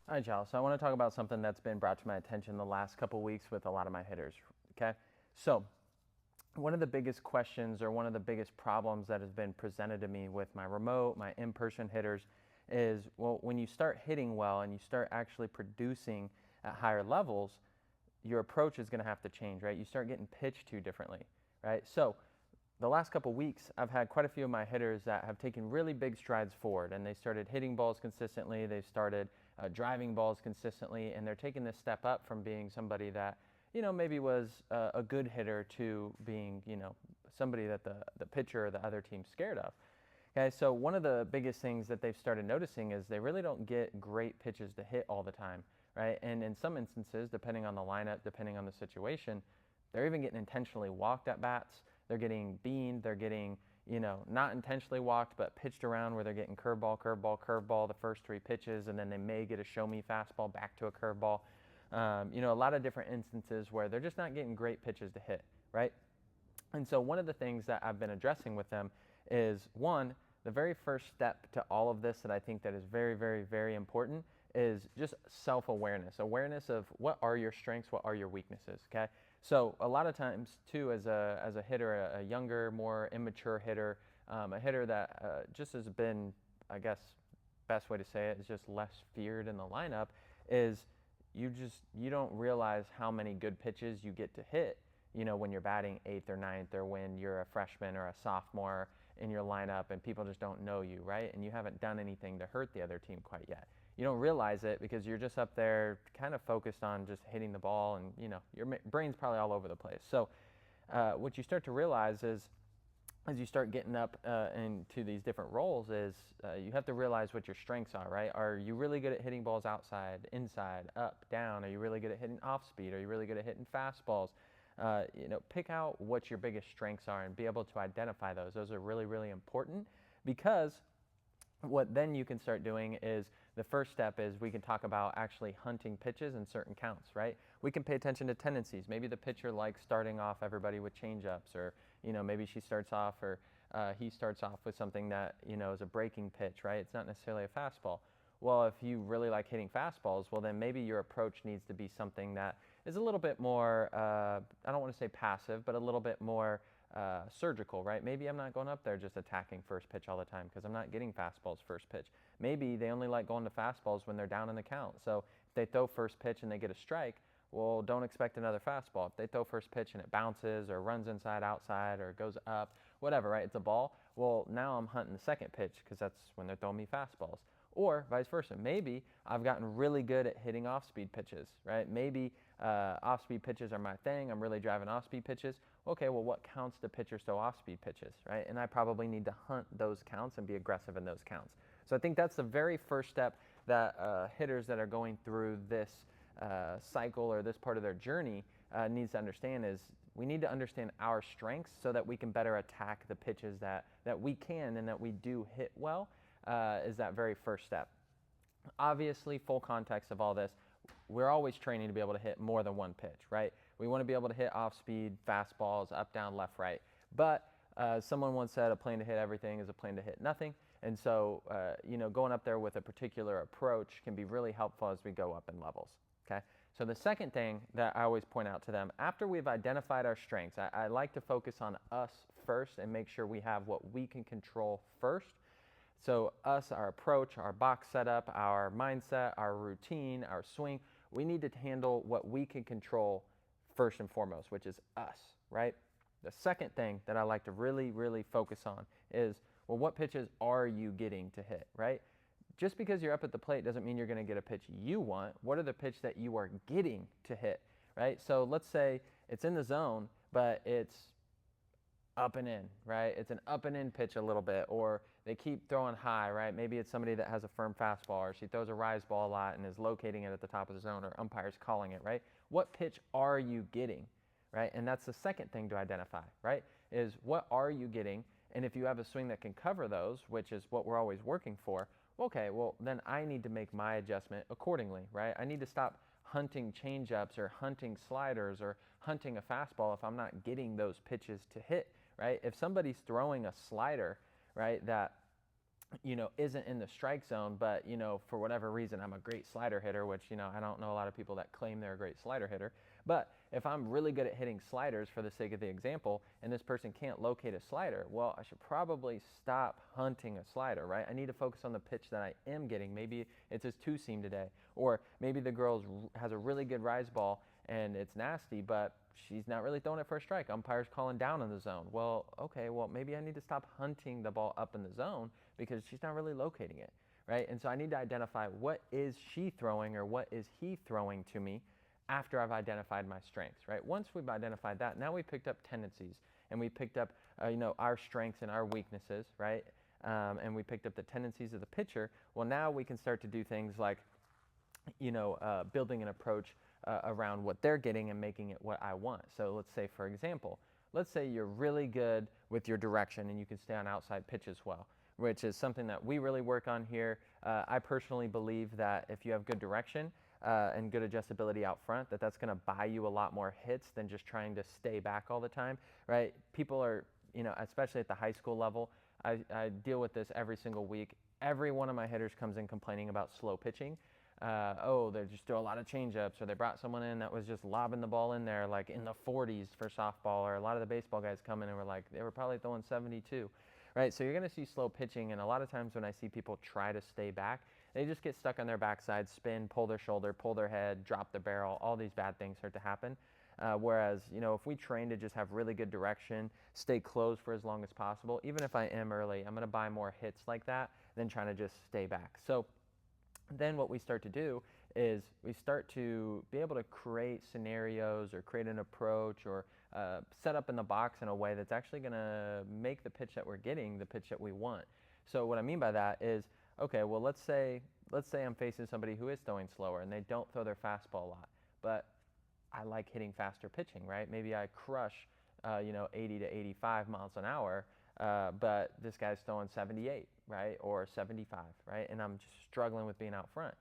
All right, y'all. So I want to talk about something that's been brought to my attention the last couple weeks with a lot of my hitters. Okay. So one of the biggest questions or one of the biggest problems that has been presented to me with my remote, my in-person hitters is, well, when you start hitting well and you start actually producing at higher levels, your approach is going to have to change, right? You start getting pitched to differently, right? So the last couple weeks, I've had quite a few of my hitters that have taken really big strides forward, and they started hitting balls consistently. They started driving balls consistently, and they're taking this step up from being somebody that, maybe was a good hitter to being, somebody that the pitcher or the other team's scared of. Okay, so one of the biggest things that they've started noticing is they really don't get great pitches to hit all the time, right? And in some instances, depending on the lineup, depending on the situation, they're even getting intentionally walked at bats. They're getting beaned. They're getting, not intentionally walked, but pitched around where they're getting curveball, curveball, curveball the first three pitches, and then they may get a show me fastball back to a curveball. A lot of different instances where they're just not getting great pitches to hit, right? And so one of the things that I've been addressing with them is, one, the very first step to all of this that I think that is very, very, very important is just self-awareness, awareness of what are your strengths, what are your weaknesses, okay? So a lot of times too, as a hitter, a younger, more immature hitter, a hitter that just has been, I guess, best way to say it is just less feared in the lineup, is you don't realize how many good pitches you get to hit, when you're batting eighth or ninth, or when you're a freshman or a sophomore in your lineup and people just don't know you, right? And you haven't done anything to hurt the other team quite yet. You don't realize it because you're just up there kind of focused on just hitting the ball, and your brain's probably all over the place. So what you start to realize is, as you start getting up into these different roles, is you have to realize what your strengths are, right? Are you really good at hitting balls outside, inside, up, down? Are you really good at hitting off speed? Are you really good at hitting fastballs? Pick out what your biggest strengths are and be able to identify those. Those are really, really important, because what then you can start doing is, the first step is we can talk about actually hunting pitches in certain counts, right? We can pay attention to tendencies. Maybe the pitcher likes starting off everybody with changeups, or maybe she starts off, or he starts off with something that is a breaking pitch, right? It's not necessarily a fastball. Well, if you really like hitting fastballs, well, then maybe your approach needs to be something that is a little bit more, I don't want to say passive, but a little bit more surgical, right? Maybe I'm not going up there just attacking first pitch all the time because I'm not getting fastballs first pitch. Maybe they only like going to fastballs when they're down in the count. So if they throw first pitch and they get a strike, well, don't expect another fastball. If they throw first pitch and it bounces or runs inside, outside, or goes up, whatever, right? It's a ball. Well, now I'm hunting the second pitch because that's when they're throwing me fastballs. Or vice versa. Maybe I've gotten really good at hitting off-speed pitches, right? Maybe off-speed pitches are my thing. I'm really driving off-speed pitches. Okay, well, what counts do pitchers throw off-speed pitches, right? And I probably need to hunt those counts and be aggressive in those counts. So I think that's the very first step that hitters that are going through this cycle or this part of their journey needs to understand, is we need to understand our strengths so that we can better attack the pitches that we can and that we do hit well. Is that very first step. Obviously, full context of all this, we're always training to be able to hit more than one pitch, right? We want to be able to hit off-speed fastballs, up, down, left, right. But someone once said a plane to hit everything is a plane to hit nothing. And so, going up there with a particular approach can be really helpful as we go up in levels, okay? So the second thing that I always point out to them, after we've identified our strengths, I like to focus on us first and make sure we have what we can control first. So us, our approach, our box setup, our mindset, our routine, our swing, we need to handle what we can control first and foremost, which is us, right? The second thing that I like to really, really focus on is, well, what pitches are you getting to hit, right? Just because you're up at the plate doesn't mean you're going to get a pitch you want. What are the pitches that you are getting to hit, right? So let's say it's in the zone, but it's up and in, right? It's an up and in pitch a little bit, or they keep throwing high, right? Maybe it's somebody that has a firm fastball, or she throws a rise ball a lot and is locating it at the top of the zone, or umpire's calling it, right? What pitch are you getting, right? And that's the second thing to identify, right? Is what are you getting? And if you have a swing that can cover those, which is what we're always working for, okay, well, then I need to make my adjustment accordingly, right? I need to stop hunting changeups or hunting sliders or hunting a fastball if I'm not getting those pitches to hit, right? If somebody's throwing a slider, right, that isn't in the strike zone, but, for whatever reason, I'm a great slider hitter, which, I don't know a lot of people that claim they're a great slider hitter. But if I'm really good at hitting sliders, for the sake of the example, and this person can't locate a slider, well, I should probably stop hunting a slider, right? I need to focus on the pitch that I am getting. Maybe it's his two seam today, or maybe the girl has a really good rise ball and it's nasty, but she's not really throwing it for a strike. Umpire's calling down in the zone. Well, okay, well, maybe I need to stop hunting the ball up in the zone because she's not really locating it, right? And so I need to identify what is she throwing or what is he throwing to me after I've identified my strengths, right? Once we've identified that, now we picked up tendencies and we picked up, our strengths and our weaknesses, right? And we picked up the tendencies of the pitcher. Well, now we can start to do things like, building an approach around what they're getting and making it what I want. So let's say, for example, let's say you're really good with your direction and you can stay on outside pitches well, which is something that we really work on here. I personally believe that if you have good direction and good adjustability out front, that's going to buy you a lot more hits than just trying to stay back all the time, right? People are, especially at the high school level, I deal with this every single week. Every one of my hitters comes in complaining about slow pitching. They just do a lot of changeups, or they brought someone in that was just lobbing the ball in there like in the 40s for softball, or a lot of the baseball guys come in and were like, they were probably throwing 72, right? So you're going to see slow pitching, and a lot of times when I see people try to stay back, they just get stuck on their backside, spin, pull their shoulder, pull their head, drop the barrel. All these bad things start to happen. Whereas, if we train to just have really good direction, stay closed for as long as possible, even if I am early, I'm going to buy more hits like that than trying to just stay back. So then what we start to do is we start to be able to create scenarios or create an approach or set up in the box in a way that's actually going to make the pitch that we're getting the pitch that we want. So what I mean by that is, okay, well, let's say I'm facing somebody who is throwing slower and they don't throw their fastball a lot, but I like hitting faster pitching, right? Maybe I crush, 80 to 85 miles an hour, but this guy's throwing 78, right, or 75, right, and I'm just struggling with being out front.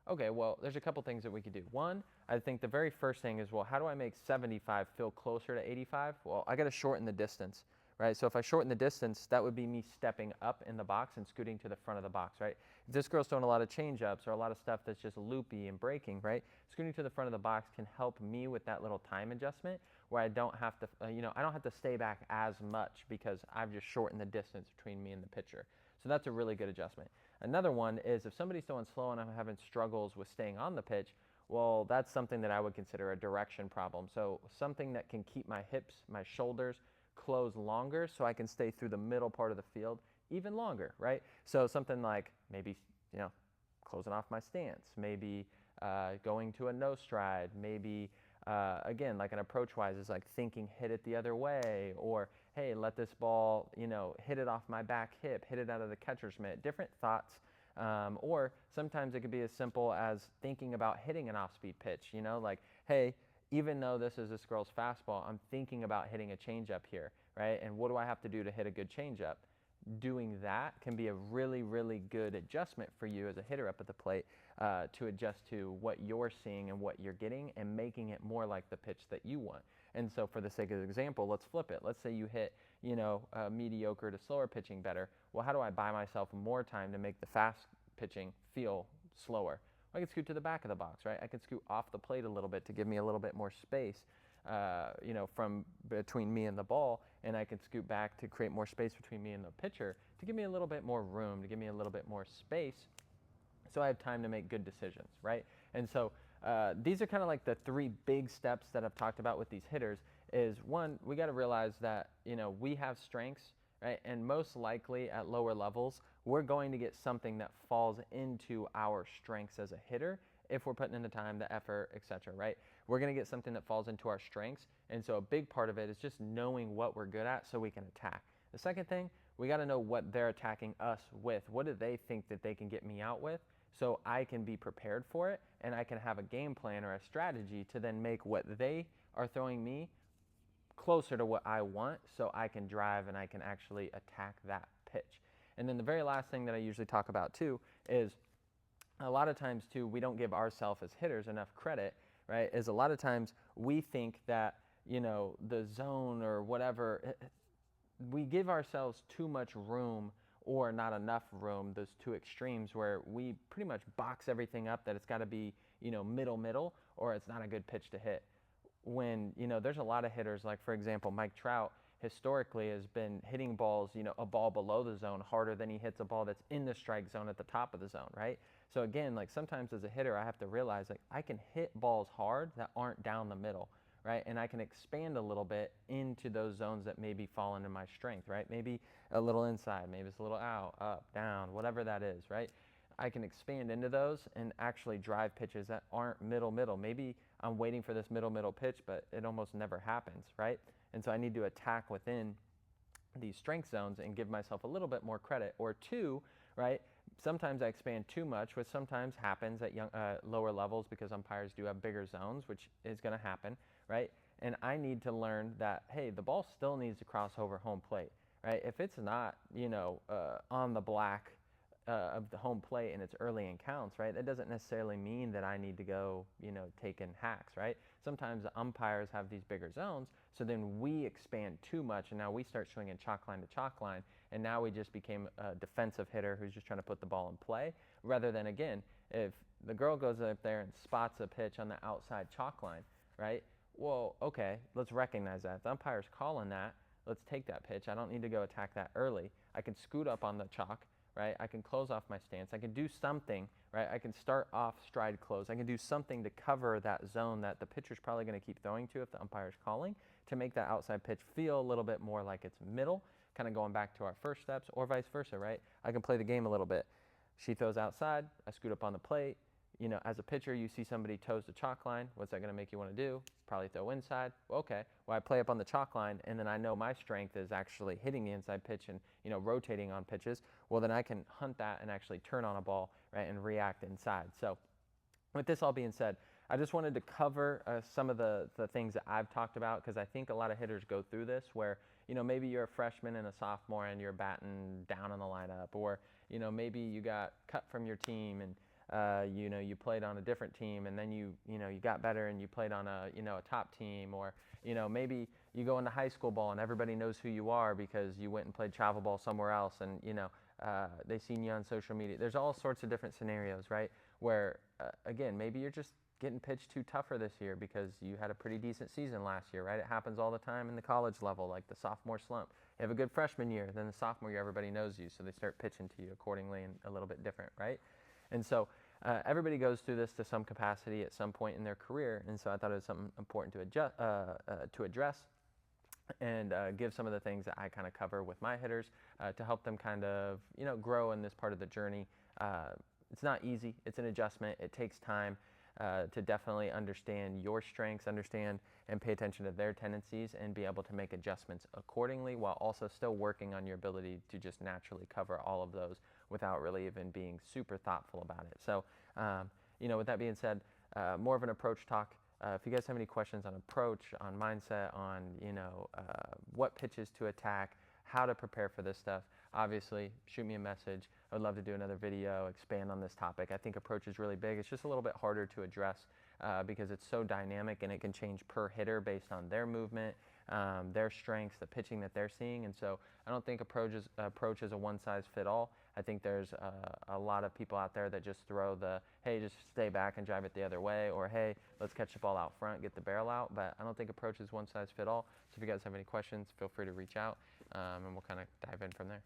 Okay, well, there's a couple things that we could do. One, I think the very first thing is, well, how do I make 75 feel closer to 85? Well, I got to shorten the distance, right? So if I shorten the distance, that would be me stepping up in the box and scooting to the front of the box, right? If this girl's throwing a lot of changeups or a lot of stuff that's just loopy and breaking, right? Scooting to the front of the box can help me with that little time adjustment where I don't have to, I don't have to stay back as much because I've just shortened the distance between me and the pitcher. So that's a really good adjustment. Another one is if somebody's throwing slow and I'm having struggles with staying on the pitch, well, that's something that I would consider a direction problem. So something that can keep my hips, my shoulders closed longer so I can stay through the middle part of the field even longer, right? So something like maybe, closing off my stance, maybe going to a no stride, maybe again, like an approach-wise is like thinking hit it the other way, or hey, let this ball, hit it off my back hip, hit it out of the catcher's mitt, different thoughts. Or sometimes it could be as simple as thinking about hitting an off-speed pitch, like, hey, even though this is this girl's fastball, I'm thinking about hitting a changeup here, right? And what do I have to do to hit a good changeup? Doing that can be a really, really good adjustment for you as a hitter up at the plate to adjust to what you're seeing and what you're getting and making it more like the pitch that you want. And so for the sake of the example, let's flip it. Let's say you hit, mediocre to slower pitching better. Well, how do I buy myself more time to make the fast pitching feel slower? I can scoot to the back of the box, right? I can scoot off the plate a little bit to give me a little bit more space, from between me and the ball, and I can scoot back to create more space between me and the pitcher to give me a little bit more room, to give me a little bit more space, so I have time to make good decisions, right? And so these are kind of like the three big steps that I've talked about with these hitters. Is one, we got to realize that we have strengths, right? And most likely at lower levels, we're going to get something that falls into our strengths as a hitter if we're putting in the time, the effort, etc., right? We're going to get something that falls into our strengths. And so a big part of it is just knowing what we're good at so we can attack. The second thing, we got to know what they're attacking us with. What do they think that they can get me out with so I can be prepared for it and I can have a game plan or a strategy to then make what they are throwing me closer to what I want so I can drive and I can actually attack that pitch. And then the very last thing that I usually talk about too is a lot of times too, we don't give ourselves as hitters enough credit, right? Is a lot of times we think that, the zone or whatever, we give ourselves too much room or not enough room, those two extremes where we pretty much box everything up that it's got to be, middle, or it's not a good pitch to hit. When, there's a lot of hitters, like for example, Mike Trout historically has been hitting balls, a ball below the zone harder than he hits a ball that's in the strike zone at the top of the zone, right? So again, like sometimes as a hitter, I have to realize like I can hit balls hard that aren't down the middle, right? And I can expand a little bit into those zones that maybe fall into my strength, right? Maybe a little inside, maybe it's a little out, up, down, whatever that is, right? I can expand into those and actually drive pitches that aren't middle. Maybe I'm waiting for this middle pitch, but it almost never happens, right? And so I need to attack within these strength zones and give myself a little bit more credit. Or two, right? Sometimes I expand too much, which sometimes happens at lower levels because umpires do have bigger zones, which is going to happen, right? And I need to learn that, hey, the ball still needs to cross over home plate, right? If it's not, on the black of the home plate and it's early in counts, right? That doesn't necessarily mean that I need to go, taking hacks, right? Sometimes the umpires have these bigger zones, so then we expand too much, and now we start swinging chalk line to chalk line, and now we just became a defensive hitter who's just trying to put the ball in play, rather than, again, if the girl goes up there and spots a pitch on the outside chalk line, right? Well, okay, let's recognize that. If the umpire's calling that, let's take that pitch. I don't need to go attack that early. I can scoot up on the chalk, right? I can close off my stance. I can do something, right? I can start off stride close. I can do something to cover that zone that the pitcher's probably going to keep throwing to if the umpire's calling, to make that outside pitch feel a little bit more like it's middle, kind of going back to our first steps, or vice versa, right? I can play the game a little bit. She throws outside, I scoot up on the plate. As a pitcher, you see somebody toes the chalk line. What's that going to make you want to do? Probably throw inside. Okay. Well, I play up on the chalk line, and then I know my strength is actually hitting the inside pitch and, rotating on pitches. Well, then I can hunt that and actually turn on a ball, right, and react inside. So with this all being said, I just wanted to cover some of the things that I've talked about, because I think a lot of hitters go through this where, maybe you're a freshman and a sophomore and you're batting down in the lineup, or, maybe you got cut from your team and you played on a different team, and then you got better and you played on a top team, or maybe you go into high school ball and everybody knows who you are because you went and played travel ball somewhere else, and they seen you on social media. There's all sorts of different scenarios, right? Where again, maybe you're just getting pitched too tougher this year because you had a pretty decent season last year, right? It happens all the time in the college level, like the sophomore slump. You have a good freshman year, then the sophomore year everybody knows you, so they start pitching to you accordingly and a little bit different, right? And so everybody goes through this to some capacity at some point in their career, and so I thought it was something important to address and give some of the things that I kind of cover with my hitters to help them kind of grow in this part of the journey. It's not easy. It's an adjustment. It takes time to definitely understand your strengths, understand and pay attention to their tendencies, and be able to make adjustments accordingly, while also still working on your ability to just naturally cover all of those without really even being super thoughtful about it. So, with that being said, more of an approach talk. If you guys have any questions on approach, on mindset, on what pitches to attack, how to prepare for this stuff, obviously shoot me a message. I would love to do another video, expand on this topic. I think approach is really big. It's just a little bit harder to address because it's so dynamic, and it can change per hitter based on their movement, their strengths, the pitching that they're seeing. And so I don't think approach is a one-size-fits-all. I think there's a lot of people out there that just throw the, hey, just stay back and drive it the other way, or hey, let's catch the ball out front, get the barrel out. But I don't think approach is one-size-fits-all. So if you guys have any questions, feel free to reach out, and we'll kind of dive in from there.